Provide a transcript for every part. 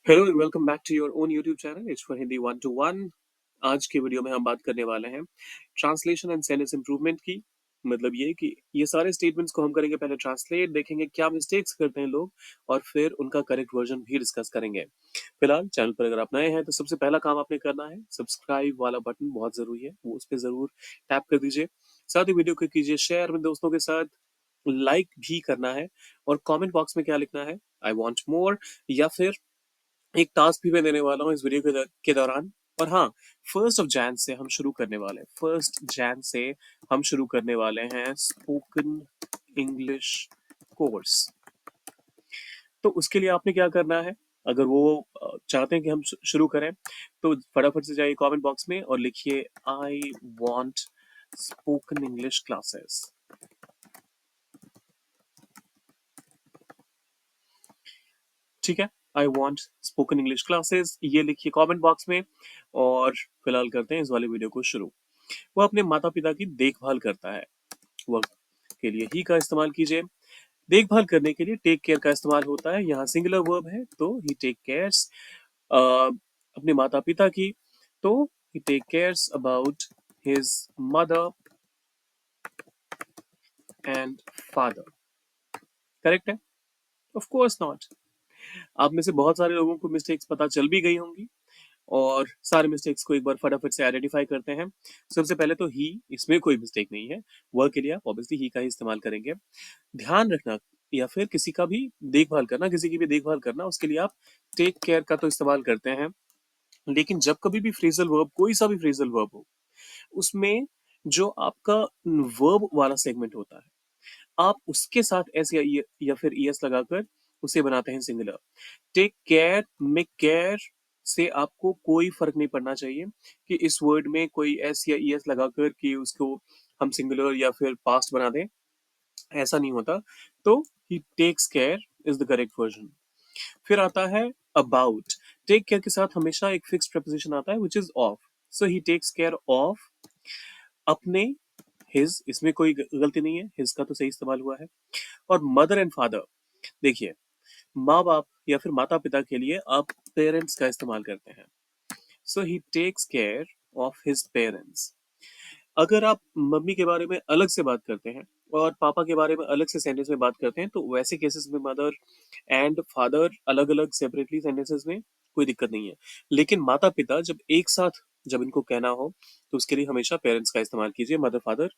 Hello and welcome back to your own YouTube channel it's for Hindi 1 to 1। आज के video में हम बात करने वाले हैं ट्रांसलेशन एंड सेंटेंस इंप्रूवमेंट की। मतलब ये कि ये सारे स्टेटमेंट्स को हम करेंगे, पहले ट्रांसलेट देखेंगे क्या मिस्टेक्स करते हैं लोग, और फिर उनका करेक्ट वर्जन भी डिस्कस करेंगे। फिलहाल चैनल पर अगर आप नए हैं तो सबसे पहला काम आपने करना है, सब्सक्राइब वाला बटन बहुत जरूरी है, वो उस पर जरूर टैप कर दीजिए। साथ ही वीडियो को कीजिए शेयर अपने दोस्तों के साथ, लाइक भी करना है, और कमेंट बॉक्स में क्या लिखना है, आई वांट मोर, या फिर एक टास्क भी मैं देने वाला हूँ इस वीडियो के दौरान। और हाँ, 1 जैन से हम शुरू करने वाले हैं, 1 जैन से हम शुरू करने वाले हैं स्पोकन इंग्लिश कोर्स। तो उसके लिए आपने क्या करना है, अगर वो चाहते हैं कि हम शुरू करें, तो फटाफट से जाइए कमेंट बॉक्स में और लिखिए I want spoken English classes. ठीक है, I want spoken English classes ये लिखिए कमेंट बॉक्स में। और फिलहाल करते हैं इस वाले वीडियो को शुरू। वो अपने माता पिता की देखभाल करता है, वर्क के लिए ही का इस्तेमाल कीजिए। देखभाल करने के लिए टेक केयर का इस्तेमाल होता है, यहाँ सिंगुलर वर्ब है तो ही टेक केयर्स अपने माता पिता की, तो he take cares about his mother and father. Correct है? Of course not. आप में से बहुत सारे लोगों को मिस्टेक्स पता चल भी गई होंगी, और सारे मिस्टेक्स को एक बार फटाफट से आइडेंटिफाई करते हैं। सबसे पहले तो ही, इसमें कोई मिस्टेक नहीं है, वर्क के लिए आप ऑब्वियसली ही का ही इस्तेमाल करेंगे। ध्यान रखना या फिर किसी का भी देखभाल करना, किसी की भी देखभाल करना, उसके लिए आप टेक केयर का तो इस्तेमाल करते हैं। लेकिन जब कभी भी फ्रेजल वर्ब, कोई सा भी फ्रेजल वर्ब हो, उसमें जो आपका वर्ब वाला सेगमेंट होता है, आप उसके साथ एस या फिर ईएस लगाकर उसे बनाते हैं सिंगुलर। टेक केयर में केयर से आपको कोई फर्क नहीं पड़ना चाहिए कि इस वर्ड में कोई एस या ईएस लगाकर कि उसको हम सिंगुलर या फिर पास्ट बना दें, ऐसा नहीं होता। तो he takes care is the correct version. फिर आता है अबाउट। टेक केयर के साथ हमेशा एक फिक्स्ड प्रपोजिशन आता है which is of. So he takes care of अपने, हिज, इसमें कोई गलती नहीं है, हिज का तो सही इस्तेमाल हुआ है। और मदर एंड फादर, देखिए, माँ बाप या फिर माता पिता के लिए आप पेरेंट्स का इस्तेमाल करते हैं। So he takes care of his parents. अगर आप मम्मी के बारे में अलग से बात करते हैं और पापा के बारे में अलग से सेंटेंस में बात करते हैं, तो वैसे केसेस में मदर एंड फादर अलग अलग सेपरेटली सेंटेंसेस में कोई दिक्कत नहीं है। लेकिन माता पिता जब एक साथ, जब इनको कहना हो, तो उसके लिए हमेशा पेरेंट्स का इस्तेमाल कीजिए, मदर फादर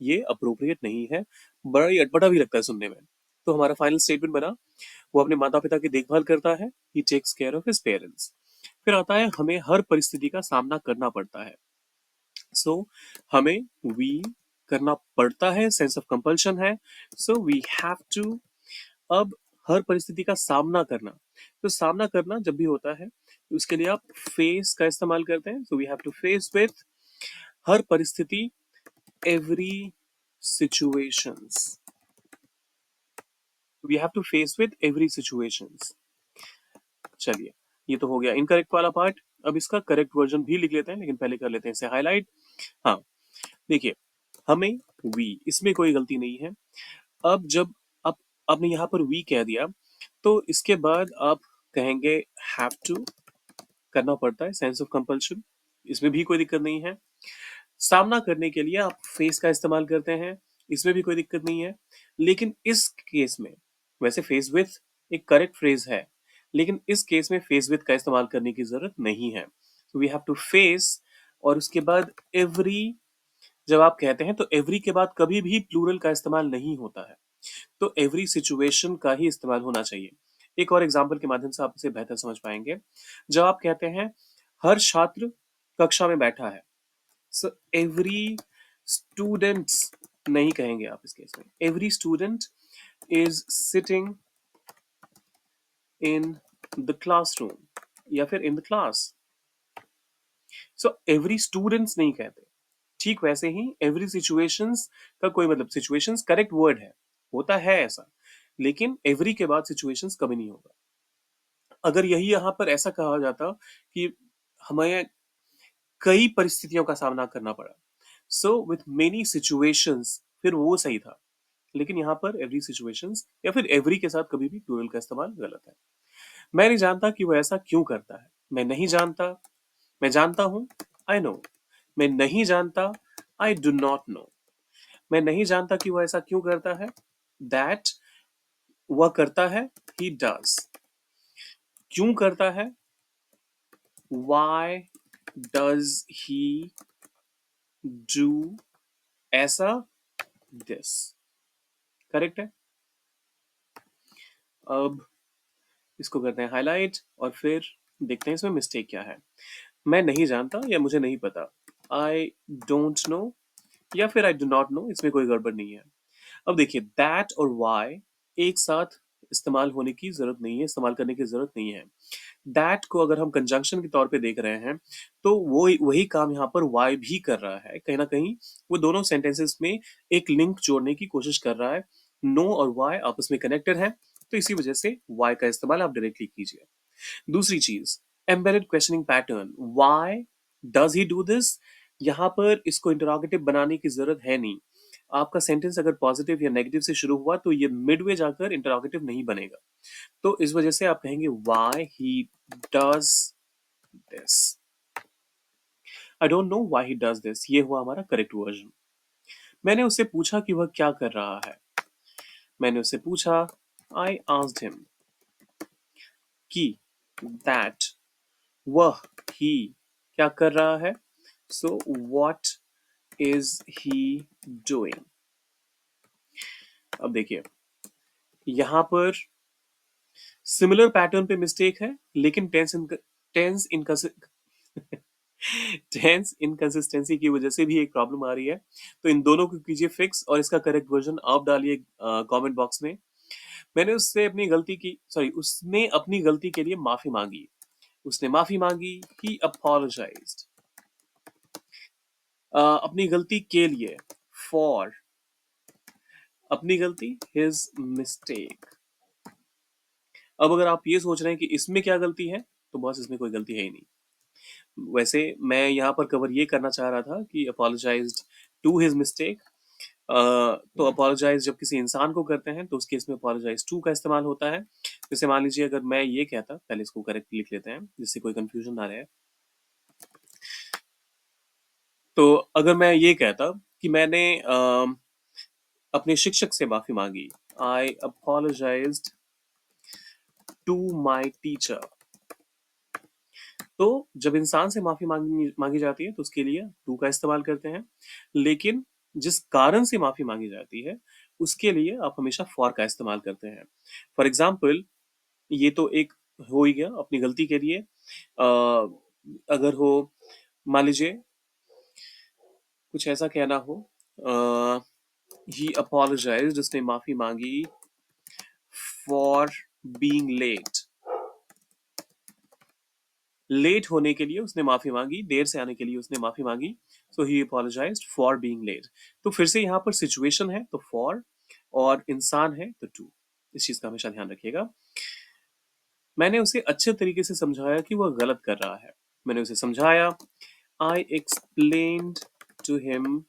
ये अप्रोप्रिएट नहीं है, बड़ा ही अटपटा भी लगता है सुनने में। तो हमारा फाइनल स्टेटमेंट बना, वो अपने माता पिता की देखभाल करता है, he takes care of his parents. फिर आता है हमें हर परिस्थिति का सामना करना पड़ता है। सो हमें वी करना पड़ता है, सेंस ऑफ कंपल्शन है, सो वी हैव टू। अब हर परिस्थिति का सामना करना, तो सामना करना जब भी होता है तो उसके लिए आप फेस का इस्तेमाल करते हैं। So we have to face with हर परिस्थिति, every situations. We have to face with every situations. चलिए, ये तो हो गया इनकरेक्ट वाला पार्ट। अब इसका करेक्ट वर्जन भी लिख लेते हैं, लेकिन पहले कर लेते हैं इसे हाईलाइट। हाँ, देखिए, हमें वी, इसमें कोई गलती नहीं है। अब जब आप आपने यहाँ पर वी कह दिया, तो इसके बाद आप कहेंगे हैव टू, करना पड़ता है, सेंस ऑफ कंपल्शन, इसमें भी कोई दिक्कत नहीं है। सामना करने के लिए आप फेस का इस्तेमाल करते हैं, इसमें भी कोई दिक्कत नहीं है। लेकिन इस केस में, वैसे फेस विथ एक करेक्ट फ्रेज है, लेकिन इस केस में फेस विथ का इस्तेमाल करने की जरूरत नहीं है। वी हैव टू फेस, और उसके बाद एवरी, जब आप कहते हैं तो एवरी के बाद कभी भी प्लूरल का इस्तेमाल नहीं होता है, तो एवरी सिचुएशन का ही इस्तेमाल होना चाहिए। एक और एग्जाम्पल के माध्यम से आप इसे बेहतर समझ पाएंगे। जब आप कहते हैं हर छात्र कक्षा में बैठा है, सो एवरी स्टूडेंट्स नहीं कहेंगे आप इस केस में, every student is sitting in the classroom या फिर in the class. So every students नहीं कहते। ठीक वैसे ही एवरी सिचुएशंस का कोई मतलब, सिचुएशंस करेक्ट वर्ड है, होता है ऐसा, लेकिन एवरी के बाद सिचुएशंस कभी नहीं होगा। अगर यही यहाँ पर ऐसा कहा जाता कि हमें कई परिस्थितियों का सामना करना पड़ा, सो विथ मेनी सिचुएशंस, फिर वो सही था। लेकिन यहाँ पर एवरी सिचुएशंस या फिर एवरी के साथ कभी भी प्लूरल का इस्तेमाल गलत है। मैं नहीं जानता कि वो ऐसा क्यों करता है। मैं नहीं जानता। मैं जानता हूँ, आई नो। मैं नहीं जानता, आई डू नॉट नो। मैं नहीं जानता कि वो ऐसा क्यों करता है, दैट वह करता है, ही डज। क्यों करता है, why does he do ऐसा, this। करेक्ट है। अब इसको करते हैं हाईलाइट और फिर देखते हैं इसमें मिस्टेक क्या है। मैं नहीं जानता या मुझे नहीं पता, आई डोंट नो या फिर आई डू नॉट नो, इसमें कोई गड़बड़ नहीं है। अब देखिए दैट और वाई एक साथ इस्तेमाल होने की जरूरत नहीं है, इस्तेमाल करने की जरूरत नहीं है। दैट को अगर हम कंजंक्शन के तौर पे देख रहे हैं तो वो वही काम यहाँ पर वाई भी कर रहा है, कहीं ना कहीं वो दोनों सेंटेंसेस में एक लिंक जोड़ने की कोशिश कर रहा है। नो और वाई आपस में कनेक्टेड है, तो इसी वजह से वाई का इस्तेमाल आप डायरेक्टली कीजिए। दूसरी चीज, embedded questioning pattern, why does he do this, यहाँ पर इसको इंटरोगेटिव बनाने की जरूरत है नहीं। आपका सेंटेंस अगर पॉजिटिव या नेगेटिव से शुरू हुआ तो ये मिडवे जाकर इंटरोगेटिव नहीं बनेगा, तो इस वजह से आप कहेंगे why he does this. I don't know why he does this, ये हुआ हमारा करेक्ट वर्जन। मैंने उससे पूछा कि वह क्या कर रहा है। मैंने उससे पूछा, आई आस्क्ड हिम कि दैट वह ही क्या कर रहा है, so what is he doing. अब देखिए यहां पर सिमिलर पैटर्न पे मिस्टेक है, लेकिन टेंस टेंस इनकंसिस्टेंसी की वजह से भी एक प्रॉब्लम आ रही है। तो इन दोनों को कीजिए फिक्स और इसका करेक्ट वर्जन आप डालिए कमेंट बॉक्स में। मैंने उससे अपनी गलती की, सॉरी, उसने अपनी गलती के लिए माफी मांगी। उसने माफी मांगी, ही अपोलोजाइज्ड। अपनी गलती के लिए, फॉर। अपनी गलती, हिज मिस्टेक। अब अगर आप ये सोच रहे हैं कि इसमें क्या गलती है, तो बॉस इसमें कोई गलती है ही नहीं। वैसे मैं यहाँ पर कवर ये करना चाह रहा था कि अपोलोजाइज्ड टू हिज मिस्टेक। तो अपोलोजाइज जब किसी इंसान को करते हैं तो उस केस में अपोलोजाइज टू का इस्तेमाल होता है। जैसे मान लीजिए अगर मैं ये कहता, पहले इसको करेक्ट लिख लेते हैं जिससे कोई कंफ्यूजन ना रहे। तो अगर मैं ये कहता कि मैंने अपने शिक्षक से माफी मांगी, आई अपोलोजाइज्ड टू माई टीचर। तो जब इंसान से माफी मांगी मांगी जाती है तो उसके लिए टू का इस्तेमाल करते हैं, लेकिन जिस कारण से माफी मांगी जाती है उसके लिए आप हमेशा फॉर का इस्तेमाल करते हैं। फॉर एग्जाम्पल, ये तो एक हो ही गया अपनी गलती के लिए। अगर हो, मान लीजिए कुछ ऐसा कहना हो, ही अपोलोजाइज्ड, उसने माफी मांगी फॉर बीइंग लेट। लेट होने के लिए उसने माफी मांगी, देर से आने के लिए उसने माफी मांगी, सो ही अपोलोजाइज्ड फॉर बीइंग लेट। तो फिर से यहाँ पर सिचुएशन है तो फॉर, और इंसान है तो टू। इस चीज का हमेशा ध्यान रखिएगा। मैंने उसे अच्छे तरीके से समझाया कि वह गलत कर रहा है। मैंने उसे समझाया, आई एक्सप्लेन्ड टू हिम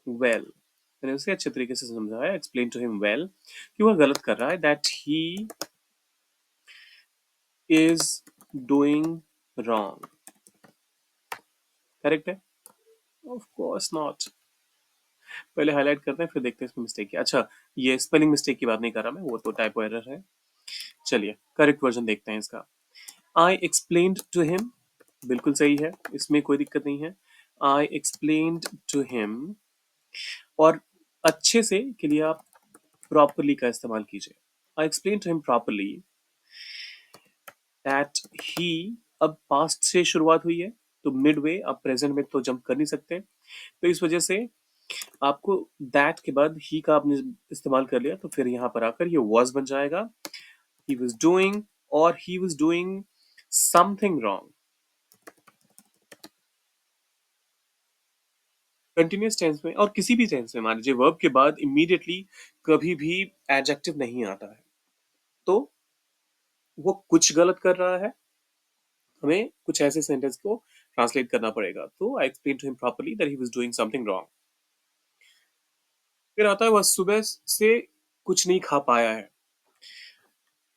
वेल। मैंने उसे अच्छे तरीके से समझाया, एक्सप्लेन टू हिम वेल, कि वह गलत कर रहा है, that he is doing wrong. Correct है? Of course not. पहले हाईलाइट करते हैं फिर देखते हैं इसमें मिस्टेक क्या। अच्छा, ये स्पेलिंग मिस्टेक की बात नहीं कर रहा मैं, वो तो टाइपो एरर है। चलिए करेक्ट वर्जन देखते हैं इसका। आई एक्सप्लेन्ड टू हिम, बिल्कुल सही है, इसमें कोई दिक्कत नहीं है। आई एक्सप्लेन्ड टू हिम, और अच्छे से के लिए आप प्रॉपरली का इस्तेमाल कीजिए। I explain to him properly that he, अब पास्ट से शुरुआत हुई है तो मिड वे, आप प्रेजेंट में तो जंप कर नहीं सकते, तो इस वजह से आपको दैट के बाद ही का आपने इस्तेमाल कर लिया, तो फिर यहाँ पर आकर ये वॉज बन जाएगा। ही वॉज डूइंग, और he was doing something wrong. Continuous tense में और किसी भी टेंस में मान लीजिए वर्ब के बाद इमीडिएटली कभी भी एडजेक्टिव नहीं आता है, तो वो कुछ गलत कर रहा है, हमें कुछ ऐसे सेंटेंस को ट्रांसलेट करना पड़ेगा। तो I explain to him properly that he was doing something wrong. फिर आता है वह सुबह से कुछ नहीं खा पाया है।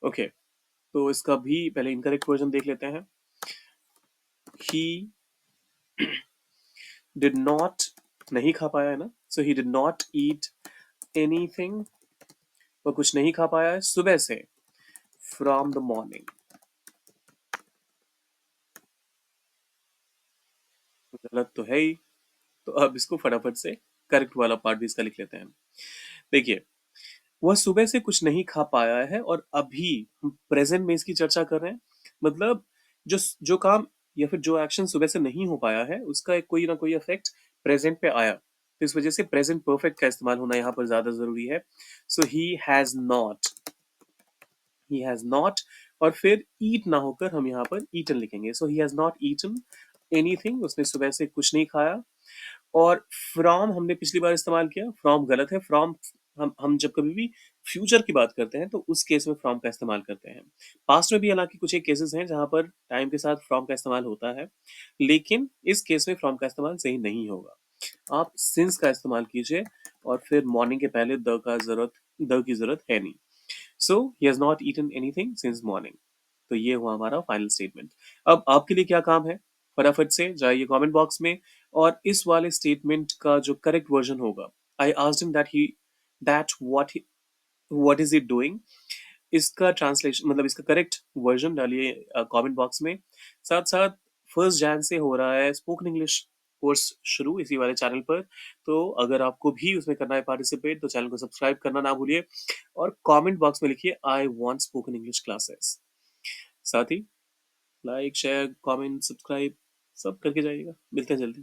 ओके, तो इसका भी पहले इनकरेक्ट वर्जन देख लेते हैं। ही डिड नॉट, नहीं खा पाया है ना, so he did not eat anything, वो कुछ नहीं खा पाया है सुबह से, फ्रॉम द मॉर्निंग। गलत तो है ही, तो अब इसको फटाफट से करेक्ट वाला पार्ट भी इसका लिख लेते हैं। देखिए, वह सुबह से कुछ नहीं खा पाया है और अभी हम प्रेजेंट में इसकी चर्चा कर रहे हैं। मतलब जो जो काम या फिर जो एक्शन सुबह से नहीं हो पाया है उसका एक कोई ना कोई इफेक्ट प्रेजेंट पे आया, तो इस वजह से प्रेजेंट परफेक्ट का इस्तेमाल होना यहाँ पर ज्यादा जरूरी है। सो ही हैज नॉट, और फिर ईट ना होकर हम यहाँ पर ईटन लिखेंगे। So he has not eaten anything, उसने सुबह से कुछ नहीं खाया। और फ्रॉम हमने पिछली बार इस्तेमाल किया, फ्रॉम गलत है। फ्रॉम हम जब कभी भी फ्यूचर की बात करते हैं तो उस केस में फ्रॉम का इस्तेमाल करते हैं। पास्ट में भी हालांकि कुछ एक केसेस हैं जहां पर टाइम के साथ फ्रॉम का इस्तेमाल होता है, लेकिन इस केस में फ्रॉम का इस्तेमाल सही नहीं होगा। आप सिंस का इस्तेमाल कीजिए और फिर मॉर्निंग के पहले द की जरूरत है नहीं। So he has not eaten anything since morning. तो ये हुआ हमारा फाइनल स्टेटमेंट। अब आपके लिए क्या काम है, फटाफट से जाइए कमेंट बॉक्स में और इस वाले स्टेटमेंट का जो करेक्ट वर्जन होगा, I asked him that what is it doing, इसका ट्रांसलेशन मतलब इसका करेक्ट वर्जन डालिए कमेंट बॉक्स में। साथ साथ 1 जैन से हो रहा है स्पोकन इंग्लिश कोर्स शुरू इसी वाले चैनल पर, तो अगर आपको भी उसमें करना है पार्टिसिपेट तो चैनल को सब्सक्राइब करना ना भूलिए और कमेंट बॉक्स में लिखिए I want spoken English classes. साथ ही लाइक शेयर कमेंट सब्सक्राइब सब करके जाइएगा। मिलते हैं जल्दी।